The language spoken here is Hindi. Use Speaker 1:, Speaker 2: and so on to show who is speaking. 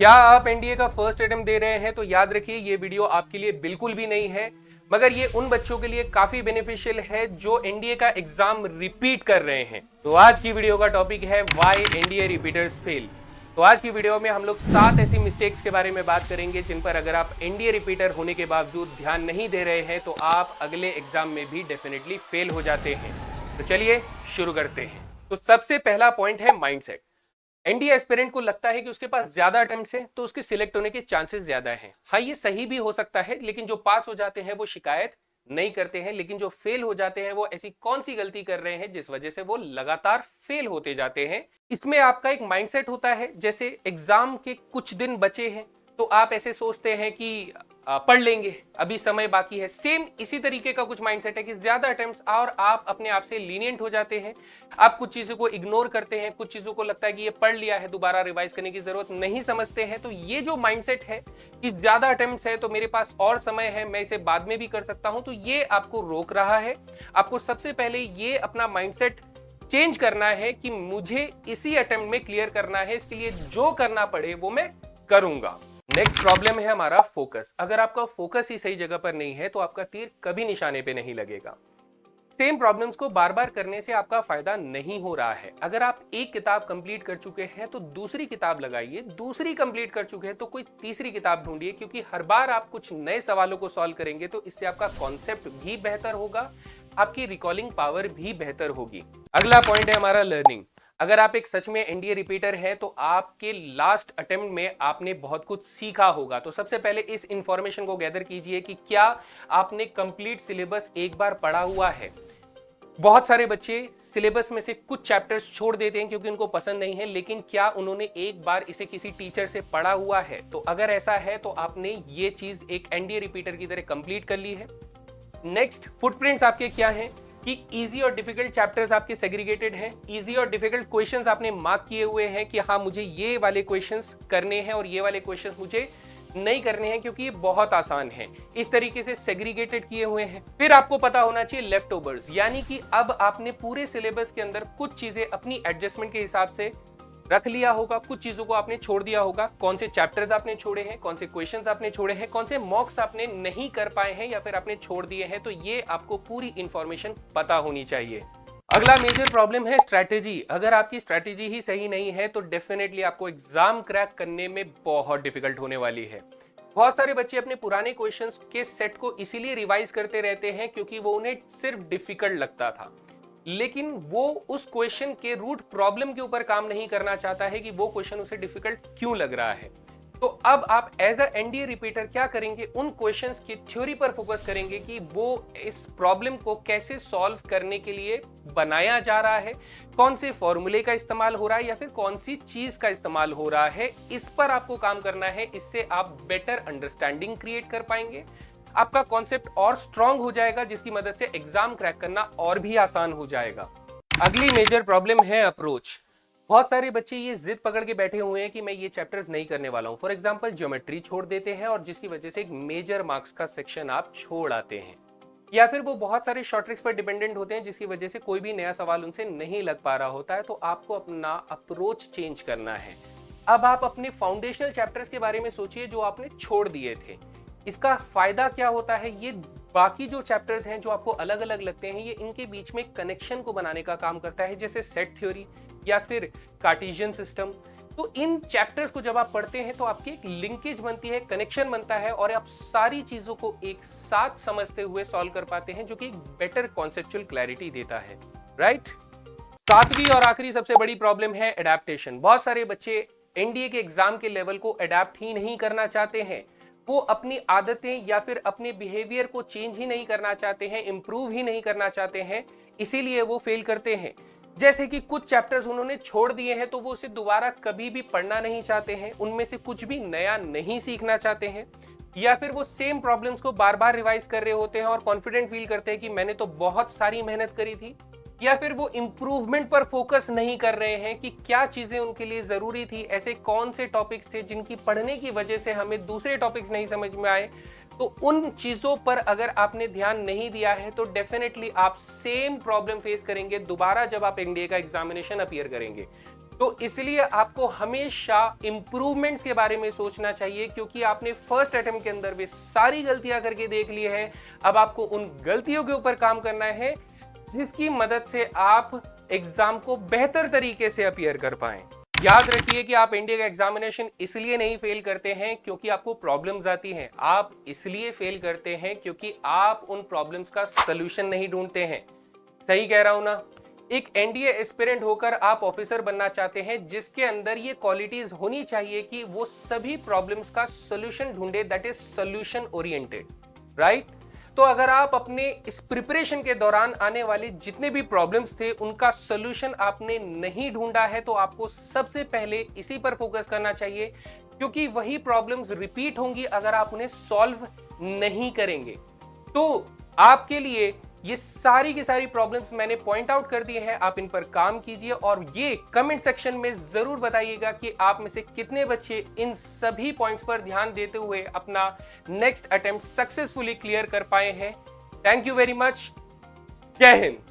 Speaker 1: क्या आप एनडीए का फर्स्ट अटेम्प्ट दे रहे हैं तो याद रखिए ये वीडियो आपके लिए बिल्कुल भी नहीं है, मगर ये उन बच्चों के लिए काफी बेनिफिशियल है जो एनडीए का एग्जाम रिपीट कर रहे हैं। तो आज की वीडियो का टॉपिक है व्हाई एनडीए रिपीटर्स फेल। तो आज की वीडियो में हम लोग 7 ऐसी मिस्टेक्स के बारे में बात करेंगे जिन पर अगर आप एनडीए रिपीटर होने के बावजूद ध्यान नहीं दे रहे हैं तो आप अगले एग्जाम में भी डेफिनेटली फेल हो जाते हैं। तो चलिए शुरू करते हैं। तो सबसे पहला पॉइंट है माइंडसेट। एनडीए एस्पिरेंट को लगता है कि उसके पास ज्यादा अटेम्प्ट्स हैं तो उसके सिलेक्ट होने के चांसेस ज्यादा हैं। हाँ, ये सही भी हो सकता है, लेकिन जो पास हो जाते हैं वो शिकायत नहीं करते हैं, लेकिन जो फेल हो जाते हैं वो ऐसी कौन सी गलती कर रहे हैं जिस वजह से वो लगातार फेल होते जाते हैं। इसमें आपका एक माइंडसेट होता है, जैसे एग्जाम के कुछ दिन बचे हैं तो आप ऐसे सोचते हैं कि पढ़ लेंगे, अभी समय बाकी है। सेम इसी तरीके का कुछ माइंडसेट है कि ज्यादा अटेम्प्ट्स और आप अपने आप से लीनियंट हो जाते हैं। आप कुछ चीजों को इग्नोर करते हैं, कुछ चीजों को लगता है कि ये पढ़ लिया है, दोबारा रिवाइज करने की जरूरत नहीं समझते हैं। तो ये जो माइंडसेट है कि ज्यादा अटेम्प्ट्स है तो मेरे पास और समय है, मैं इसे बाद में भी कर सकता हूं, तो ये आपको रोक रहा है। आपको सबसे पहले ये अपना माइंडसेट चेंज करना है कि मुझे इसी अटेम्प्ट में क्लियर करना है, इसके लिए जो करना पड़े वो मैं करूंगा। नेक्स्ट प्रॉब्लम है हमारा फोकस। अगर आपका फोकस ही सही जगह पर नहीं है तो आपका तीर कभी निशाने पे नहीं लगेगा। सेम प्रॉब्लम्स को बार बार करने से आपका फायदा नहीं हो रहा है। अगर आप एक किताब कंप्लीट कर चुके हैं तो दूसरी किताब लगाइए, दूसरी कंप्लीट कर चुके हैं तो कोई तीसरी किताब ढूंढिए, क्योंकि हर बार आप कुछ नए सवालों को सॉल्व करेंगे तो इससे आपका कॉन्सेप्ट भी बेहतर होगा, आपकी रिकॉलिंग पावर भी बेहतर होगी। अगला पॉइंट है हमारा लर्निंग। अगर आप एक सच में एनडीए रिपीटर हैं तो आपके लास्ट अटेम्प्ट में आपने बहुत कुछ सीखा होगा। तो सबसे पहले इस इंफॉर्मेशन को गैदर कीजिए कि क्या आपने कंप्लीट सिलेबस एक बार पढ़ा हुआ है। बहुत सारे बच्चे सिलेबस में से कुछ चैप्टर्स छोड़ देते हैं क्योंकि उनको पसंद नहीं है, लेकिन क्या उन्होंने एक बार इसे किसी टीचर से पढ़ा हुआ है? तो अगर ऐसा है तो आपने ये चीज एक एनडीए रिपीटर की तरह कंप्लीट कर ली है। नेक्स्ट, फुटप्रिंट्स आपके क्या हैं कि इजी और डिफिकल्ट चैप्टर्स आपके सेग्रीगेटेड हैं। इजी और डिफिकल्ट क्वेश्चंस आपने मार्क किए हुए हैं कि हाँ मुझे ये वाले क्वेश्चंस करने हैं और ये वाले क्वेश्चंस मुझे नहीं करने हैं क्योंकि ये बहुत आसान है। इस तरीके से सेग्रीगेटेड किए हुए हैं। फिर आपको पता होना चाहिए लेफ्ट ओवर्स, यानी कि अब आपने पूरे सिलेबस के अंदर कुछ चीजें अपनी एडजस्टमेंट के हिसाब से रख लिया होगा, कुछ चीजों को आपने छोड़ दिया होगा। कौन से चैप्टर्स आपने छोड़े हैं, कौन से क्वेश्चंस आपने छोड़े हैं, कौन से मॉक्स आपने नहीं कर पाए हैं या फिर आपने छोड़ दिए हैं, तो ये आपको पूरी इंफॉर्मेशन पता होनी चाहिए। अगला मेजर प्रॉब्लम है स्ट्रैटेजी। अगर आपकी स्ट्रैटेजी ही सही नहीं है तो डेफिनेटली आपको एग्जाम क्रैक करने में बहुत डिफिकल्ट होने वाली है। बहुत सारे बच्चे अपने पुराने क्वेश्चंस के सेट को इसीलिए रिवाइज करते रहते हैं क्योंकि वो उन्हें सिर्फ डिफिकल्ट लगता था, लेकिन वो उस क्वेश्चन के रूट प्रॉब्लम के ऊपर काम नहीं करना चाहता है कि वो क्वेश्चन उसे डिफिकल्ट क्यों लग रहा है। तो अब आप एज अ एनडीए रिपीटर क्या करेंगे, उन क्वेश्चंस की थ्योरी पर फोकस करेंगे कि वो इस प्रॉब्लम को कैसे सॉल्व करने के लिए बनाया जा रहा है, कौन से फॉर्मूले का इस्तेमाल हो रहा है या फिर कौन सी चीज का इस्तेमाल हो रहा है। इस पर आपको काम करना है। इससे आप बेटर अंडरस्टैंडिंग क्रिएट कर पाएंगे, आपका कॉन्सेप्ट और स्ट्रांग हो जाएगा, जिसकी मदद से एग्जाम क्रैक करना और भी आसान हो जाएगा। अगली मेजर प्रॉब्लम है अप्रोच। बहुत सारे बच्चे ये जिद पकड़ के बैठे हुए हैं कि मैं ये चैप्टर्स नहीं करने वाला हूं। फॉर एग्जांपल ज्योमेट्री छोड़ देते हैं और जिसकी वजह से एक मेजर मार्क्स का सेक्शन आप छोड़ आते हैं, या फिर वो बहुत सारे शॉर्ट ट्रिक्स पर डिपेंडेंट होते हैं जिसकी वजह से कोई भी नया सवाल उनसे नहीं लग पा रहा होता है। तो आपको अपना अप्रोच चेंज करना है। अब आप अपने फाउंडेशनल चैप्टर्स के बारे में सोचिए जो आपने छोड़ दिए थे। इसका फायदा क्या होता है, ये बाकी जो चैप्टर्स हैं जो आपको अलग अलग लगते हैं, ये इनके बीच में कनेक्शन को बनाने का काम करता है, जैसे सेट थ्योरी या फिर कार्टेशियन सिस्टम। तो इन चैप्टर्स को जब आप पढ़ते हैं तो आपकी एक लिंकेज बनती है, कनेक्शन बनता है और आप सारी चीजों को एक साथ समझते हुए सॉल्व कर पाते हैं, जो कि एक बेटर कॉन्सेप्चुअल क्लैरिटी देता है, राइट। सातवीं और आखिरी सबसे बड़ी प्रॉब्लम है एडेप्टेशन। बहुत सारे बच्चे एनडीए के एग्जाम के लेवल को अडेप्ट ही नहीं करना चाहते हैं। वो अपनी आदतें या फिर अपने बिहेवियर को चेंज ही नहीं करना चाहते हैं, इंप्रूव ही नहीं करना चाहते हैं, इसीलिए वो फेल करते हैं। जैसे कि कुछ चैप्टर्स उन्होंने छोड़ दिए हैं तो वो उसे दोबारा कभी भी पढ़ना नहीं चाहते हैं, उनमें से कुछ भी नया नहीं सीखना चाहते हैं, या फिर वो सेम प्रॉब्लम्स को बार बार रिवाइज कर रहे होते हैं और कॉन्फिडेंट फील करते हैं कि मैंने तो बहुत सारी मेहनत करी थी, या फिर वो इंप्रूवमेंट पर फोकस नहीं कर रहे हैं कि क्या चीजें उनके लिए जरूरी थी, ऐसे कौन से टॉपिक्स थे जिनकी पढ़ने की वजह से हमें दूसरे टॉपिक्स नहीं समझ में आए। तो उन चीजों पर अगर आपने ध्यान नहीं दिया है तो डेफिनेटली आप सेम प्रॉब्लम फेस करेंगे दोबारा जब आप एनडीए का एग्जामिनेशन अपीयर करेंगे। तो इसलिए आपको हमेशा इंप्रूवमेंट्स के बारे में सोचना चाहिए, क्योंकि आपने फर्स्ट अटेम्प्ट के अंदर वे सारी गलतियां करके देख ली है। अब आपको उन गलतियों के ऊपर काम करना है जिसकी मदद से आप एग्जाम को बेहतर तरीके से अपीयर कर पाएं। याद रखिए कि आप इंडिया का एग्जामिनेशन इसलिए नहीं फेल करते हैं क्योंकि आपको प्रॉब्लम्स आती हैं, आप इसलिए फेल करते हैं क्योंकि आप उन प्रॉब्लम्स का सलूशन नहीं ढूंढते हैं। सही कह रहा हूं ना? एक एनडीए एस्पिरेंट होकर आप ऑफिसर बनना चाहते हैं जिसके अंदर ये क्वालिटीज होनी चाहिए कि वो सभी प्रॉब्लम्स का सॉल्यूशन ढूंढे, that is solution oriented, right? तो अगर आप अपने इस प्रिपरेशन के दौरान आने वाले जितने भी प्रॉब्लम्स थे उनका सॉल्यूशन आपने नहीं ढूंढा है, तो आपको सबसे पहले इसी पर फोकस करना चाहिए, क्योंकि वही प्रॉब्लम्स रिपीट होंगी अगर आप उन्हें सॉल्व नहीं करेंगे। तो आपके लिए ये सारी की सारी प्रॉब्लम्स मैंने पॉइंट आउट कर दिए हैं, आप इन पर काम कीजिए और ये कमेंट सेक्शन में जरूर बताइएगा कि आप में से कितने बच्चे इन सभी पॉइंट्स पर ध्यान देते हुए अपना नेक्स्ट अटेम्प्ट सक्सेसफुली क्लियर कर पाए हैं। Thank you very much. जय हिंद।